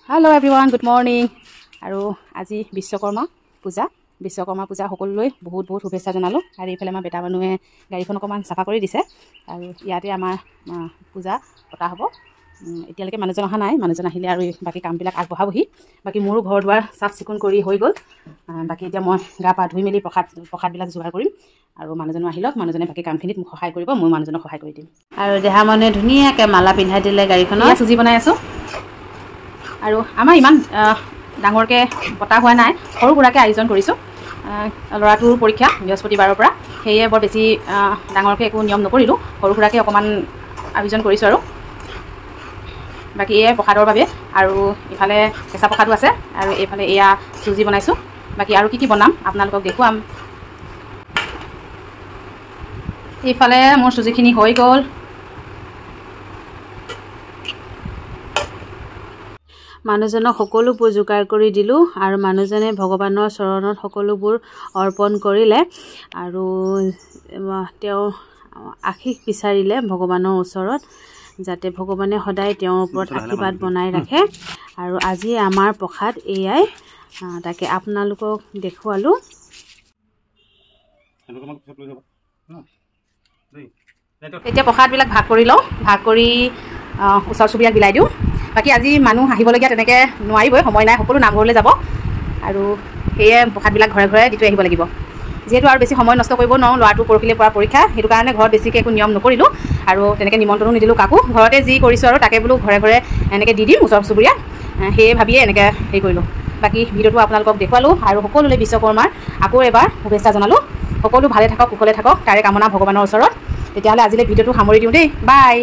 Hello everyone good morning और आज विश्वकर्मा पूजा सकलोले बहुत बहुत शुभेच्छा जनालो और ये बेटा मानुहे गाड़ीखन अकमान साफा कर दिसे और इते पूजा पता हम एतियालके मानुजन अहा नाई मानुजन आहिले और बाकी कामबिलाक आगबঢ়াবহি बाकी मोरो घर दुआर साफ चिकुन करी हो गल बाकी इतना मैं गा पा धुई मेली प्रसादबिलाक जोगार करिम और मानुजनो आहिलक मानुजने बाकी कामखिनित মোক সহায় কৰিব মই मानुजनक সহায় কৰি দিম और देहा मने धुनियाके माला पिन्धाइ दिले गाड़ीखन सुजी बनाई आছো और आमार इमान डांगरके पता हुआ ना सरू सुराके आयोजन करिছো लराटोर परीक्षा बृहस्पतिबाৰৰ পৰা সেয়ে বৰ বেছি डांगरके একো নিয়ম নকৰিলো সৰু সুৰাকে অকমান আয়োজন কৰিছো আৰু बाकी ये प्रसादर बारे और इफाले केঁচা प्रसादो আছে और एफाले एया सुजी बनाइছো बाकी और की बनाम आपनालोকক देखुवाम इफाले मोर सुजीखिनि হৈ গল मानुजनक सकलोबोर जोगार करि दिलु और मानुजने भगवाনৰ चरणत सकलोबोर अर्पण करिले और तेও आशीष बिचारिले भगवाনৰ ओचरत जाते भगवाने सदाय तेओर ओपरत आशीर्वाद बनाई राखे और आज आमार प्रसाद एयाई ताके आपनालोকক देखुवालो এতিয়া प्रसादबिलाक भाग কৰি লওঁ भाग কৰি ওচৰ চুবুৰীয়াক বিলাই দিওঁ बाकी आज मानुह আহিবলগীয়া তেনেকৈ নোৱাৰিবই সময় নাই সকলো নামঘৰলৈ যাব আৰু সেয়ে প্ৰসাদবিলাক ঘৰে ঘৰে দি থৈ আহিব লাগিব যেহেতু আৰু বেছি সময় নষ্ট কৰিব নোৱাৰোঁ ল'ৰাটোৰ পৰহিলে পৰা পৰীক্ষা সেইটো কাৰণে ঘৰত বেছিকৈ একো নিয়ম নকৰিলোঁ আৰু তেনেকৈ নিমন্ত্ৰণো নিদিলোঁ কাকো ঘৰতে যি কৰিছোঁ আৰু তাকে বোলো ঘৰে ঘৰে এনেকৈ দি দিম ওচৰ চুবুৰীয়াক সেয়ে ভাবিয়ে এনেকৈ হেৰি কৰিলোঁ বাকি ভিডিঅ'টো আপোনালোকক দেখুৱালোঁ আৰু সকলোলৈ বিশ্বকৰ্মাৰ আকৌ এবাৰ শুভেচ্ছা জনালোঁ সকলো ভালে থাকক কুশলে থাকক তাৰে কামনা ভগৱানৰ ওচৰত তেতিয়াহ'লে আজিলৈ ভিডিঅ'টো সামৰি দিওঁ দেই বাই।